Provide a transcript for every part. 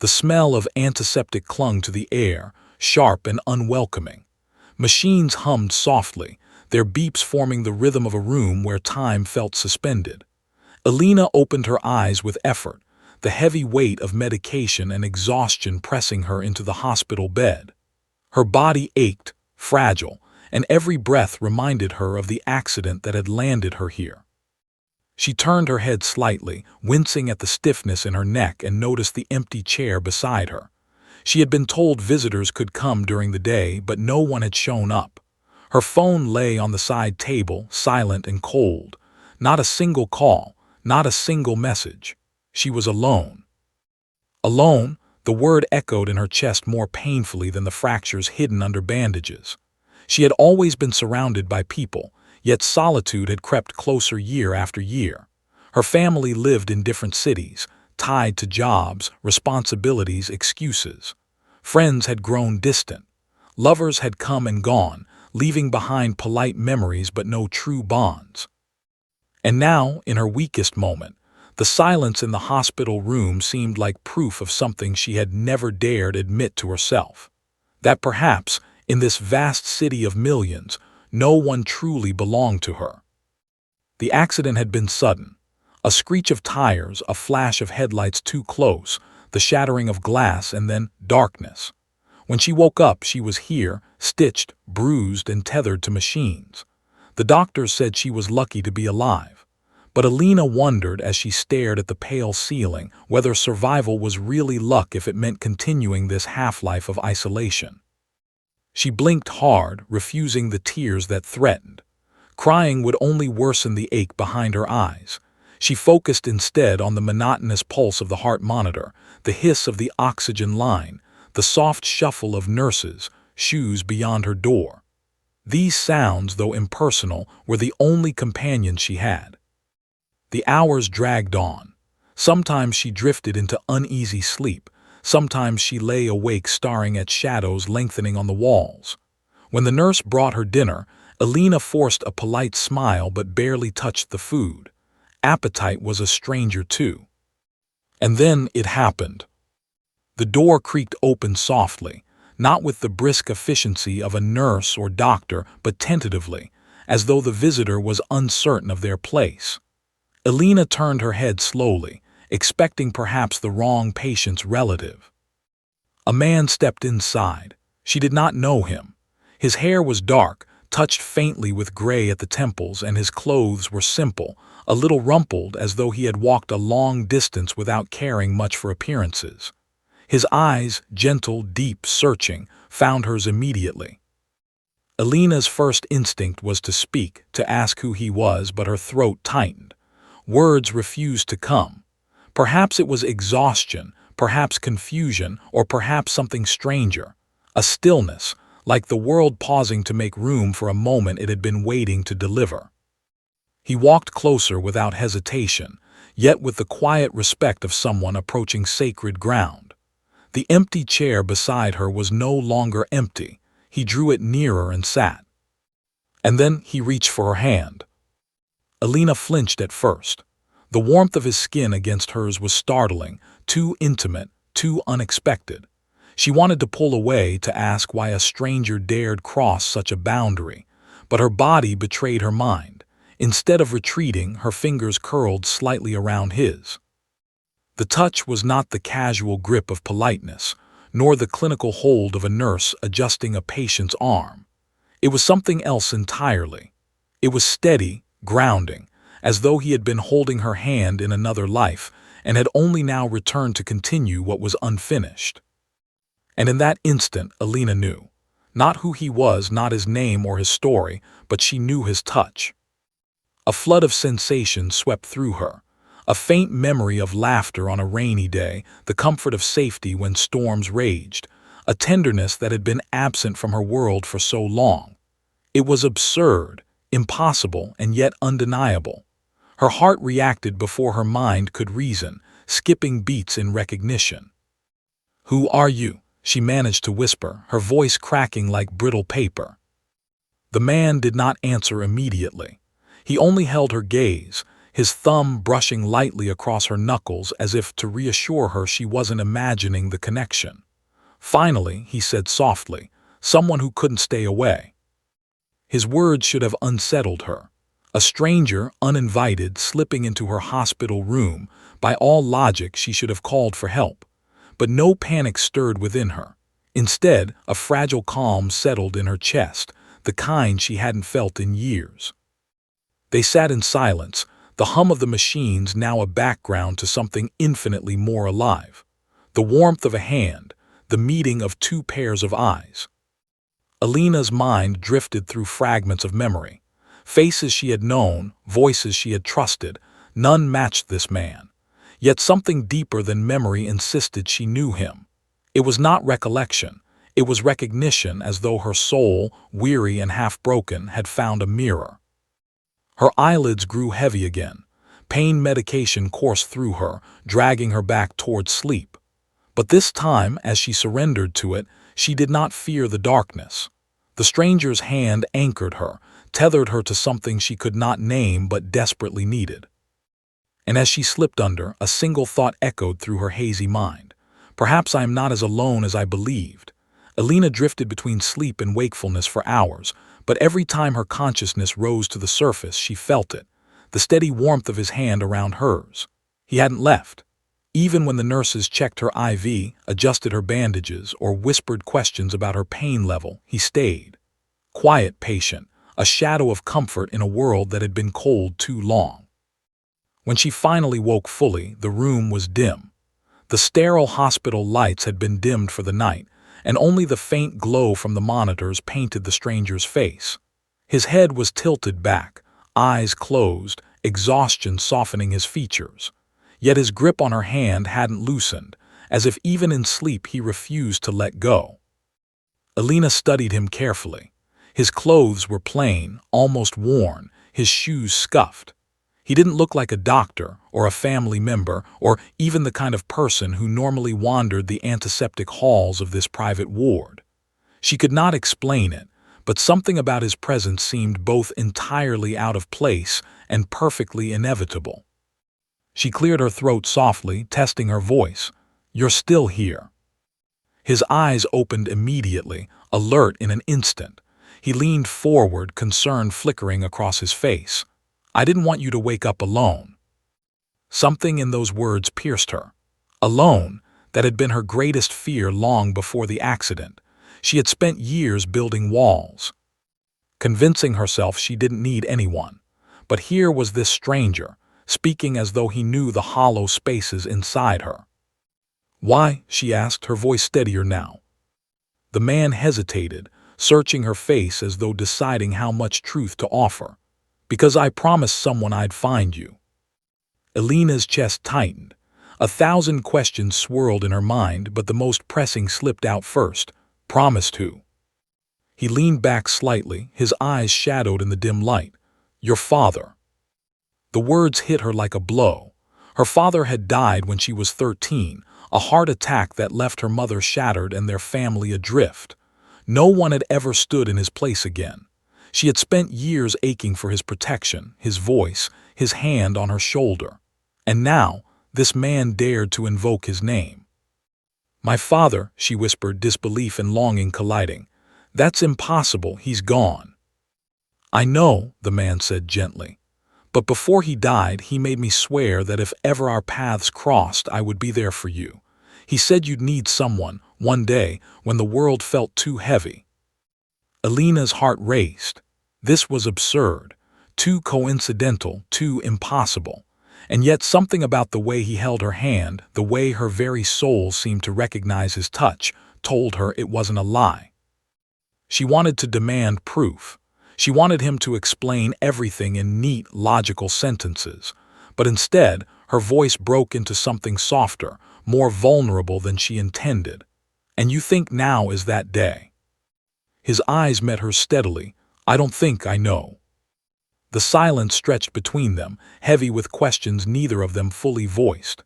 The smell of antiseptic clung to the air, sharp and unwelcoming. Machines hummed softly, their beeps forming the rhythm of a room where time felt suspended. Alina opened her eyes with effort, the heavy weight of medication and exhaustion pressing her into the hospital bed. Her body ached, fragile, and every breath reminded her of the accident that had landed her here. She turned her head slightly, wincing at the stiffness in her neck, and noticed the empty chair beside her. She had been told visitors could come during the day, but no one had shown up. Her phone lay on the side table, silent and cold. Not a single call, not a single message. She was alone. Alone, the word echoed in her chest more painfully than the fractures hidden under bandages. She had always been surrounded by people, yet solitude had crept closer year after year. Her family lived in different cities, tied to jobs, responsibilities, excuses. Friends had grown distant. Lovers had come and gone, leaving behind polite memories but no true bonds. And now, in her weakest moment, the silence in the hospital room seemed like proof of something she had never dared admit to herself. That perhaps, in this vast city of millions, no one truly belonged to her. The accident had been sudden. A screech of tires, a flash of headlights too close, the shattering of glass, and then darkness. When she woke up, she was here, stitched, bruised, and tethered to machines. The doctors said she was lucky to be alive. But Alina wondered as she stared at the pale ceiling whether survival was really luck if it meant continuing this half-life of isolation. She blinked hard, refusing the tears that threatened. Crying would only worsen the ache behind her eyes. She focused instead on the monotonous pulse of the heart monitor, the hiss of the oxygen line, the soft shuffle of nurses' shoes beyond her door. These sounds, though impersonal, were the only companions she had. The hours dragged on. Sometimes she drifted into uneasy sleep. Sometimes she lay awake staring at shadows lengthening on the walls. When the nurse brought her dinner, Alina forced a polite smile but barely touched the food. Appetite was a stranger too. And then it happened. The door creaked open softly, not with the brisk efficiency of a nurse or doctor, but tentatively, as though the visitor was uncertain of their place. Alina turned her head slowly, expecting perhaps the wrong patient's relative. A man stepped inside. She did not know him. His hair was dark, touched faintly with gray at the temples, and his clothes were simple, a little rumpled as though he had walked a long distance without caring much for appearances. His eyes, gentle, deep, searching, found hers immediately. Alina's first instinct was to speak, to ask who he was, but her throat tightened. Words refused to come. Perhaps it was exhaustion, perhaps confusion, or perhaps something stranger. A stillness, like the world pausing to make room for a moment it had been waiting to deliver. He walked closer without hesitation, yet with the quiet respect of someone approaching sacred ground. The empty chair beside her was no longer empty. He drew it nearer and sat. And then he reached for her hand. Alina flinched at first. The warmth of his skin against hers was startling, too intimate, too unexpected. She wanted to pull away, to ask why a stranger dared cross such a boundary, but her body betrayed her mind. Instead of retreating, her fingers curled slightly around his. The touch was not the casual grip of politeness, nor the clinical hold of a nurse adjusting a patient's arm. It was something else entirely. It was steady, grounding, as though he had been holding her hand in another life and had only now returned to continue what was unfinished. And in that instant, Alina knew. Not who he was, not his name or his story, but she knew his touch. A flood of sensation swept through her. A faint memory of laughter on a rainy day, the comfort of safety when storms raged, a tenderness that had been absent from her world for so long. It was absurd, impossible, and yet undeniable. Her heart reacted before her mind could reason, skipping beats in recognition. "Who are you?" she managed to whisper, her voice cracking like brittle paper. The man did not answer immediately. He only held her gaze, his thumb brushing lightly across her knuckles as if to reassure her she wasn't imagining the connection. Finally, he said softly, "Someone who couldn't stay away." His words should have unsettled her. A stranger, uninvited, slipping into her hospital room. By all logic, she should have called for help. But no panic stirred within her. Instead, a fragile calm settled in her chest, the kind she hadn't felt in years. They sat in silence, the hum of the machines now a background to something infinitely more alive. The warmth of a hand, the meeting of two pairs of eyes. Alina's mind drifted through fragments of memory. Faces she had known, voices she had trusted, none matched this man. Yet something deeper than memory insisted she knew him. It was not recollection, it was recognition, as though her soul, weary and half-broken, had found a mirror. Her eyelids grew heavy again. Pain medication coursed through her, dragging her back towards sleep. But this time, as she surrendered to it, she did not fear the darkness. The stranger's hand anchored her, tethered her to something she could not name but desperately needed. And as she slipped under, a single thought echoed through her hazy mind. Perhaps I am not as alone as I believed. Alina drifted between sleep and wakefulness for hours, but every time her consciousness rose to the surface, she felt it, the steady warmth of his hand around hers. He hadn't left. Even when the nurses checked her IV, adjusted her bandages, or whispered questions about her pain level, he stayed. Quiet, patient, a shadow of comfort in a world that had been cold too long. When she finally woke fully, the room was dim. The sterile hospital lights had been dimmed for the night, and only the faint glow from the monitors painted the stranger's face. His head was tilted back, eyes closed, exhaustion softening his features. Yet his grip on her hand hadn't loosened, as if even in sleep he refused to let go. Alina studied him carefully. His clothes were plain, almost worn, his shoes scuffed. He didn't look like a doctor, or a family member, or even the kind of person who normally wandered the antiseptic halls of this private ward. She could not explain it, but something about his presence seemed both entirely out of place and perfectly inevitable. She cleared her throat softly, testing her voice. "You're still here." His eyes opened immediately, alert in an instant. He leaned forward, concern flickering across his face. "I didn't want you to wake up alone." Something in those words pierced her. Alone, that had been her greatest fear long before the accident. She had spent years building walls, convincing herself she didn't need anyone. But here was this stranger, speaking as though he knew the hollow spaces inside her. "Why?" she asked, her voice steadier now. The man hesitated, searching her face as though deciding how much truth to offer. "Because I promised someone I'd find you." Alina's chest tightened. 1,000 questions swirled in her mind, but the most pressing slipped out first. "Promised who?" He leaned back slightly, his eyes shadowed in the dim light. "Your father." The words hit her like a blow. Her father had died when she was 13, a heart attack that left her mother shattered and their family adrift. No one had ever stood in his place again. She had spent years aching for his protection, his voice, his hand on her shoulder. And now, this man dared to invoke his name. "My father," she whispered, disbelief and longing colliding. "That's impossible, he's gone." "I know," the man said gently. "But before he died, he made me swear that if ever our paths crossed, I would be there for you. He said you'd need someone, one day, when the world felt too heavy." Alina's heart raced. This was absurd, too coincidental, too impossible. And yet something about the way he held her hand, the way her very soul seemed to recognize his touch, told her it wasn't a lie. She wanted to demand proof. She wanted him to explain everything in neat, logical sentences. But instead, her voice broke into something softer, more vulnerable than she intended. "And you think now is that day?" His eyes met hers steadily. "I don't think I know." The silence stretched between them, heavy with questions neither of them fully voiced.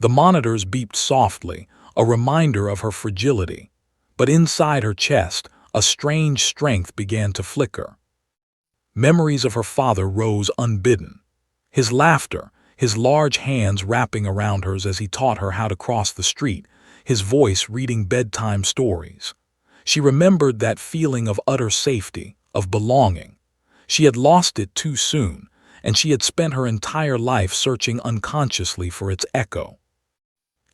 The monitors beeped softly, a reminder of her fragility. But inside her chest, a strange strength began to flicker. Memories of her father rose unbidden. His laughter, his large hands wrapping around hers as he taught her how to cross the street, his voice reading bedtime stories. She remembered that feeling of utter safety, of belonging. She had lost it too soon, and she had spent her entire life searching unconsciously for its echo.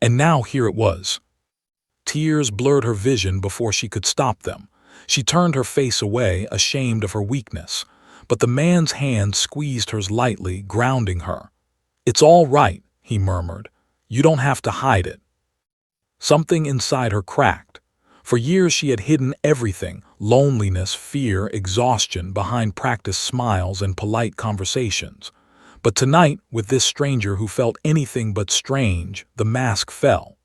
And now here it was. Tears blurred her vision before she could stop them. She turned her face away, ashamed of her weakness. But the man's hand squeezed hers lightly, grounding her. "It's all right," he murmured. "You don't have to hide it." Something inside her cracked. For years she had hidden everything, loneliness, fear, exhaustion, behind practiced smiles and polite conversations. But tonight, with this stranger who felt anything but strange, the mask fell.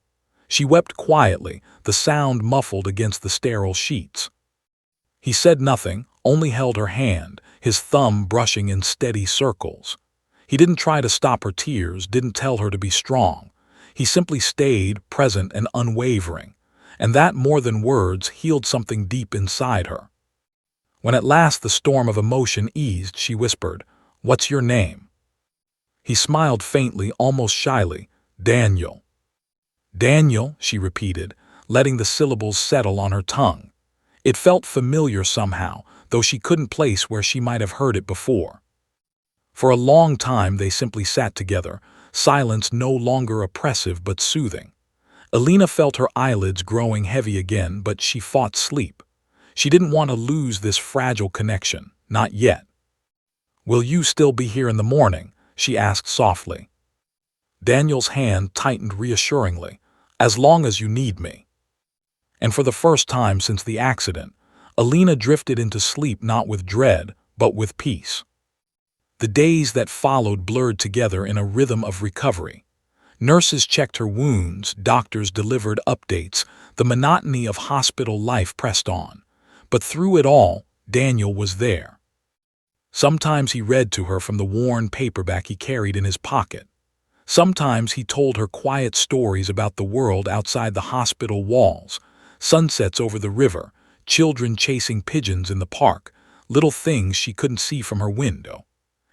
She wept quietly, the sound muffled against the sterile sheets. He said nothing, only held her hand, his thumb brushing in steady circles. He didn't try to stop her tears, didn't tell her to be strong. He simply stayed, present and unwavering. And that, more than words, healed something deep inside her. When at last the storm of emotion eased, she whispered, "What's your name?" He smiled faintly, almost shyly. "Daniel." "Daniel," she repeated, letting the syllables settle on her tongue. It felt familiar somehow, though she couldn't place where she might have heard it before. For a long time they simply sat together, silence no longer oppressive but soothing. Alina felt her eyelids growing heavy again, but she fought sleep. She didn't want to lose this fragile connection, not yet. "Will you still be here in the morning?" she asked softly. Daniel's hand tightened reassuringly. "As long as you need me." And for the first time since the accident, Alina drifted into sleep not with dread, but with peace. The days that followed blurred together in a rhythm of recovery. Nurses checked her wounds, doctors delivered updates, the monotony of hospital life pressed on. But through it all, Daniel was there. Sometimes he read to her from the worn paperback he carried in his pocket. Sometimes he told her quiet stories about the world outside the hospital walls, sunsets over the river, children chasing pigeons in the park, little things she couldn't see from her window.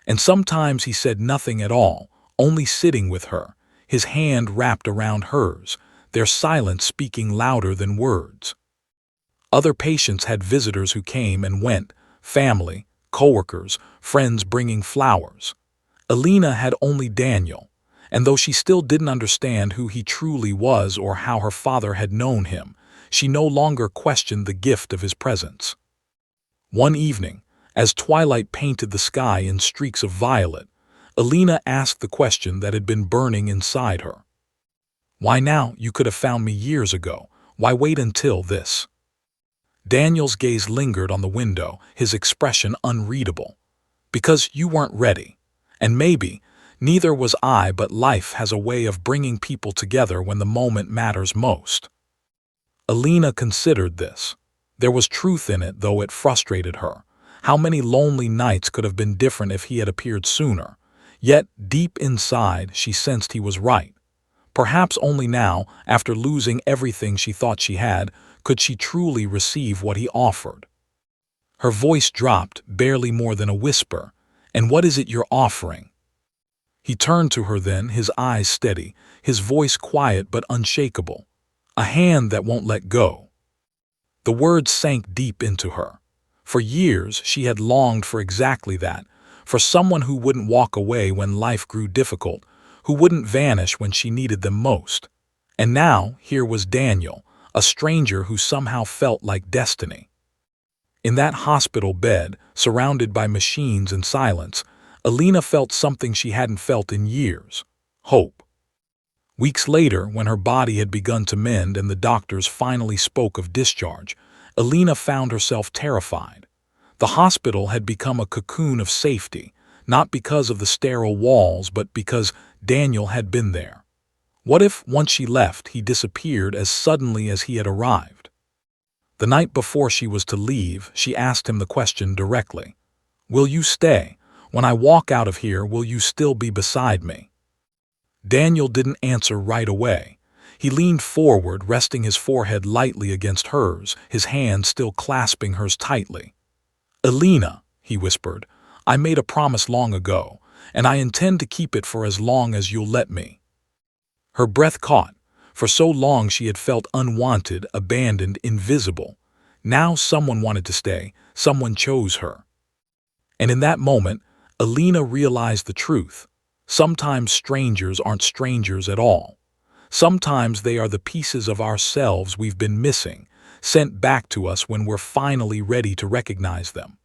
And sometimes he said nothing at all, only sitting with her, his hand wrapped around hers, their silence speaking louder than words. Other patients had visitors who came and went, family, coworkers, friends bringing flowers. Alina had only Daniel, and though she still didn't understand who he truly was or how her father had known him, she no longer questioned the gift of his presence. One evening, as twilight painted the sky in streaks of violet, Alina asked the question that had been burning inside her. "Why now? You could have found me years ago. Why wait until this?" Daniel's gaze lingered on the window, his expression unreadable. "Because you weren't ready. And maybe, neither was I, but life has a way of bringing people together when the moment matters most." Alina considered this. There was truth in it, though it frustrated her. How many lonely nights could have been different if he had appeared sooner? Yet, deep inside, she sensed he was right. Perhaps only now, after losing everything she thought she had, could she truly receive what he offered. Her voice dropped, barely more than a whisper. "And what is it you're offering?" He turned to her then, his eyes steady, his voice quiet but unshakable. "A hand that won't let go." The words sank deep into her. For years she had longed for exactly that, for someone who wouldn't walk away when life grew difficult, who wouldn't vanish when she needed them most. And now, here was Daniel, a stranger who somehow felt like destiny. In that hospital bed, surrounded by machines and silence, Alina felt something she hadn't felt in years: hope. Weeks later, when her body had begun to mend and the doctors finally spoke of discharge, Alina found herself terrified. The hospital had become a cocoon of safety, not because of the sterile walls, but because Daniel had been there. What if, once she left, he disappeared as suddenly as he had arrived? The night before she was to leave, she asked him the question directly. "Will you stay? When I walk out of here, will you still be beside me?" Daniel didn't answer right away. He leaned forward, resting his forehead lightly against hers, his hand still clasping hers tightly. "Alina," he whispered, "I made a promise long ago, and I intend to keep it for as long as you'll let me." Her breath caught. For so long she had felt unwanted, abandoned, invisible. Now someone wanted to stay, someone chose her. And in that moment, Alina realized the truth. Sometimes strangers aren't strangers at all. Sometimes they are the pieces of ourselves we've been missing, sent back to us when we're finally ready to recognize them.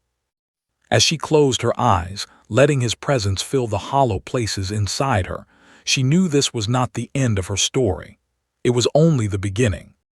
As she closed her eyes, letting his presence fill the hollow places inside her, she knew this was not the end of her story. It was only the beginning.